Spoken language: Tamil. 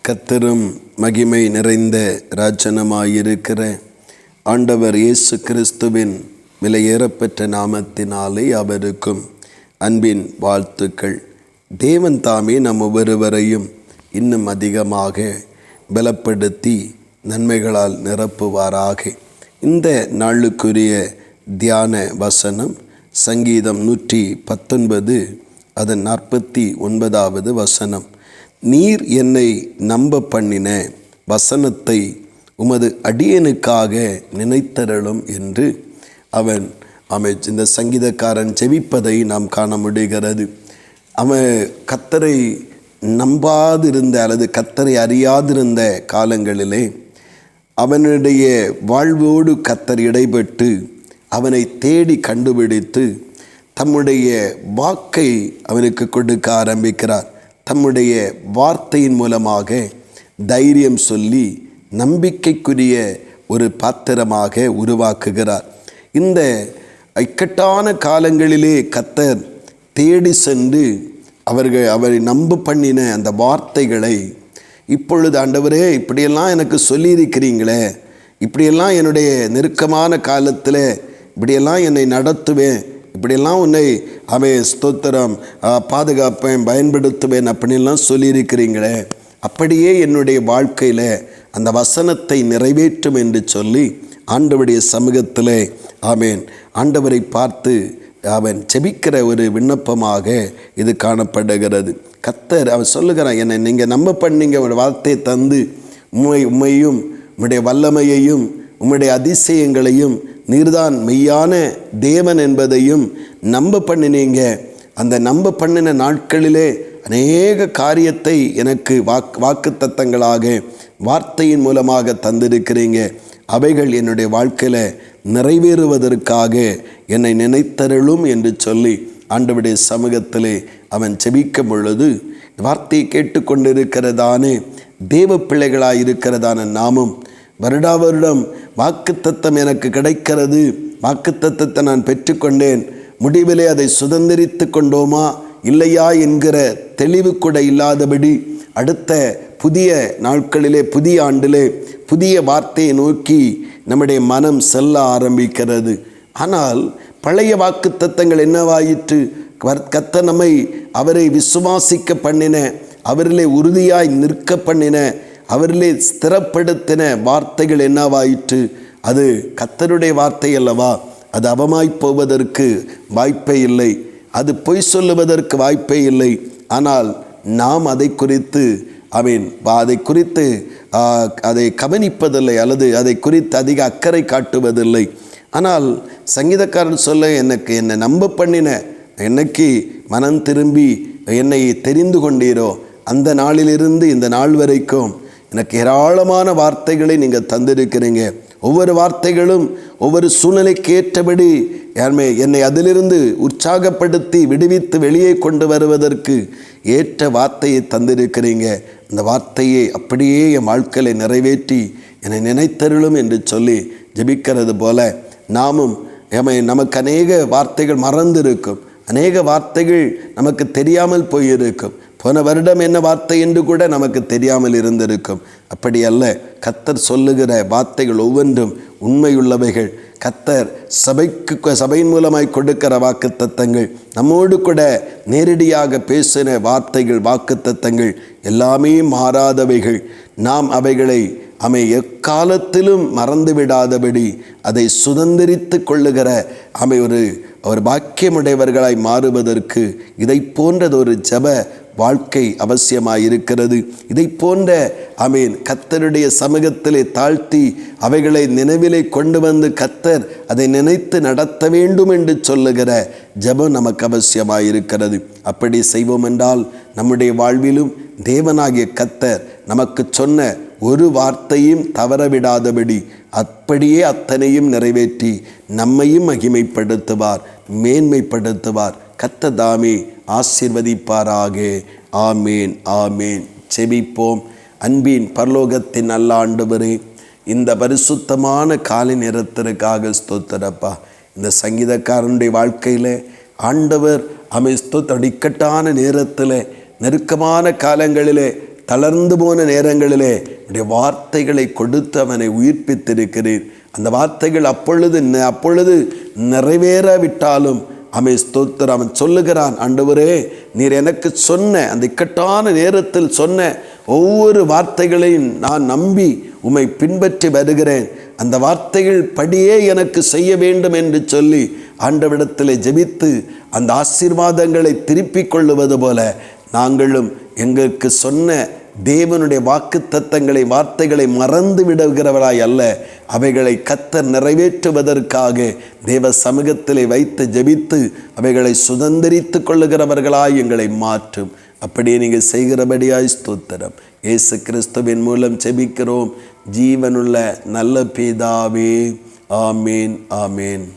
கர்த்தரும் மகிமை நிறைந்த இரட்சகனுமாயிருக்கிற ஆண்டவர் இயேசு கிறிஸ்துவின் விலையேறப்பெற்ற நாமத்தினாலே அவருக்கும் அன்பின் வாழ்த்துக்கள். தேவன் தாமே நம் ஒவ்வொருவரையும் இன்னும் அதிகமாக பலப்படுத்தி நன்மைகளால் நிரப்புவாராக. இந்த நாளுக்குரிய தியான வசனம் சங்கீதம் 119 அதன் 49வது வசனம். நீர் என்னை நம்ப பண்ணின வசனத்தை உமது அடியனுக்காக நினைத்தருளும் என்று அவன் இந்த சங்கீதக்காரன் ஜெபிப்பதை நாம் காண முடிகிறது. அவன் கர்த்தரை நம்பாதிருந்த அல்லது கர்த்தரை அறியாதிருந்த காலங்களிலே அவனுடைய வாழ்வோடு கர்த்தர் இடைப்பட்டு அவனை தேடி கண்டுபிடித்து தம்முடைய வாக்கை அவனுக்கு கொடுக்க ஆரம்பிக்கிறார். தம்முடைய வார்த்தையின் மூலமாக தைரியம் சொல்லி நம்பிக்கைக்குரிய ஒரு பாத்திரமாக உருவாக்குகிறார். இந்த இக்கட்டான காலங்களிலே கர்த்தர் தேடி சென்று அவரை நம்ப பண்ணின அந்த வார்த்தைகளை இப்பொழுது ஆண்டவரே இப்படியெல்லாம் எனக்கு சொல்லியிருக்கிறீங்களே, இப்படியெல்லாம் என்னுடைய நெருக்கமான காலத்தில் இப்படியெல்லாம் என்னை நடத்துவேன், இப்படியெல்லாம் உன்னை ஸ்தோத்திரம் பாதுகாப்பேன் பயன்படுத்துவேன் அப்படின்லாம் சொல்லியிருக்கிறீங்களே, அப்படியே என்னுடைய வாழ்க்கையில் அந்த வசனத்தை நிறைவேற்றும் என்று சொல்லி ஆண்டவருடைய சமூகத்திலே ஆண்டவரை பார்த்து அவன் செபிக்கிற ஒரு விண்ணப்பமாக இது காணப்படுகிறது. கர்த்தர் அவன் சொல்லுகிறான், என்னை நீங்கள் நம்ப பண்ணீங்க, ஒரு வார்த்தையை தந்து உம்மையும் உம்முடைய வல்லமையையும் உம்முடைய அதிசயங்களையும் நீர்தான் மெய்யான தேவன் என்பதையும் நம்ப பண்ணினீங்க. அந்த நம்ப பண்ணின நாட்களிலே அநேக காரியத்தை எனக்கு வாக்கு தத்தங்களாக வார்த்தையின் மூலமாக தந்திருக்கிறீங்க. அவைகள் என்னுடைய வாழ்க்கையில் நிறைவேறுவதற்காக என்னை நினைத்தருளும் என்று சொல்லி ஆண்டவருடைய சமூகத்திலே அவன் செபிக்கும் பொழுது வார்த்தையை கேட்டுக்கொண்டிருக்கிறதானே தேவ பிள்ளைகளாக இருக்கிறதான நாமும் வருடம் வாக்குத்தத்தம் எனக்கு கிடைக்கிறது, வாக்குத்தத்தத்தை நான் பெற்றுக்கொண்டேன், முடிவிலே அதை சுதந்திரித்து கொண்டோமா இல்லையா என்கிற தெளிவு கூட இல்லாதபடி அடுத்த புதிய நாட்களிலே புதிய ஆண்டிலே புதிய வார்த்தையை நோக்கி நம்முடைய மனம் செல்ல ஆரம்பிக்கிறது. ஆனால் பழைய வாக்குத்தத்தங்கள் என்னவாயிற்று? கர்த்தர் நம்மை அவரை விசுவாசிக்க பண்ணின, அவரிலே உறுதியாய் நிற்க பண்ணின, அவரிலே ஸ்திரப்படுத்தின வார்த்தைகள் என்னவாயிற்று? அது கர்த்தருடைய வார்த்தை அல்லவா? அது அவமாய் போவதற்கு வாய்ப்பே இல்லை, அது பொய் சொல்லுவதற்கு வாய்ப்பே இல்லை. ஆனால் நாம் அதை குறித்து அதை கவனிப்பதில்லை அல்லது அதை குறித்து அதிக அக்கறை காட்டுவதில்லை. ஆனால் சங்கீதக்காரன் சொல்ல, என்னை நம்ப பண்ணின, என்னைக்கு மனம் திரும்பி என்னை தெரிந்து கொண்டீரோ அந்த நாளிலிருந்து இந்த நாள் வரைக்கும் எனக்கு ஏராளமான வார்த்தைகளை நீங்கள் தந்திருக்கிறீங்க. ஒவ்வொரு வார்த்தைகளும் ஒவ்வொரு சூழ்நிலைக்கு ஏற்றபடி என்னை அதிலிருந்து உற்சாகப்படுத்தி விடுவித்து வெளியே கொண்டு வருவதற்கு ஏற்ற வார்த்தையை தந்திருக்கிறீங்க. அந்த வார்த்தையை அப்படியே என் வாழ்க்கையில் நிறைவேற்றி என்னை நினைத்தருளும் என்று சொல்லி ஜெபிக்கிறது போல நாமும் நமக்கு அநேக வார்த்தைகள் மறந்திருக்கும், அநேக வார்த்தைகள் நமக்கு தெரியாமல் போயிருக்கும். போன வருடம் என்ன வார்த்தை என்று கூட நமக்கு தெரியாமல் இருந்திருக்கும். அப்படி அல்ல, கர்த்தர் சொல்லுகிற வார்த்தைகள் ஒவ்வொன்றும் உண்மையுள்ளவைகள். கர்த்தர் சபையின் மூலமாய் கொடுக்கிற வாக்குத்தத்தங்கள், நம்மோடு கூட நேரடியாக பேசின வார்த்தைகள் வாக்குத்தத்தங்கள் எல்லாமே மாறாதவைகள். நாம் அவைகளை எக்காலத்திலும் மறந்து விடாதபடி அதை சுதந்திரித்து கொள்ளுகிற ஒரு பாக்கியமுடையவர்களாய் மாறுவதற்கு இதை போன்றது ஒரு ஜெப வாழ்க்கை அவசியமாக இருக்கிறது. இதை போன்ற கர்த்தருடைய சமூகத்திலே தாழ்த்தி அவைகளை நினைவிலே கொண்டு வந்து கர்த்தர் அதை நினைத்து நடத்த வேண்டும் என்று சொல்லுகிற ஜெபம் நமக்கு அவசியமாக இருக்கிறது. அப்படி செய்வோம் என்றால் நம்முடைய வாழ்விலும் தேவனாகிய கர்த்தர் நமக்கு சொன்ன ஒரு வார்த்தையும் தவறவிடாதபடி அப்படியே அத்தனையும் நிறைவேற்றி நம்மையும் மகிமைப்படுத்துவார், மேன்மைப்படுத்துவார். கர்த்தர் தாமே ஆசீர்வதிப்பாராக. ஆமேன், ஆமேன். செபிப்போம். அன்பின் பரலோகத்தின் நல்ல ஆண்டவரே, இந்த பரிசுத்தமான காலை நேரத்திற்காக ஸ்தோத்திரப்பா. இந்த சங்கீதக்காரனுடைய வாழ்க்கையில் ஆண்டவர் இக்கட்டான நேரத்தில் நெருக்கமான காலங்களிலே தளர்ந்து போன நேரங்களிலே உடைய வார்த்தைகளை கொடுத்து அவனை உயிர்ப்பித்திருக்கிறீர். அந்த வார்த்தைகள் அப்பொழுது நிறைவேறாவிட்டாலும் ஸ்தோத்திரம். அவன் சொல்லுகிறான், ஆண்டவரே, நீர் எனக்கு சொன்ன அந்த இக்கட்டான நேரத்தில் சொன்ன ஒவ்வொரு வார்த்தைகளையும் நான் நம்பி உம்மை பின்பற்றி வருகிறேன். அந்த வார்த்தைகள் படியே எனக்கு செய்ய வேண்டும் என்று சொல்லி ஆண்டவரிடத்தில் ஜெபித்து அந்த ஆசீர்வாதங்களை திருப்பிக் கொள்ளுவது போல நாங்களும் எங்களுக்கு சொன்ன தேவனுடைய வாக்குத்தத்தங்களை வார்த்தைகளை மறந்து விடுகிறவராய் அல்ல, அவைகளை கர்த்தர் நிறைவேற்றுவதற்காக தேவ சமூகத்திலே வைத்து ஜெபித்து அவைகளை சுதந்திரித்து கொள்ளுகிறவர்களாய் எங்களை மாற்றும். அப்படியே நீங்கள் செய்கிறபடியாய் ஸ்தோத்திரம். இயேசு கிறிஸ்துவின் மூலம் ஜெபிக்கிறோம் ஜீவனுள்ள நல்ல பிதாவே. ஆமேன், ஆமேன்.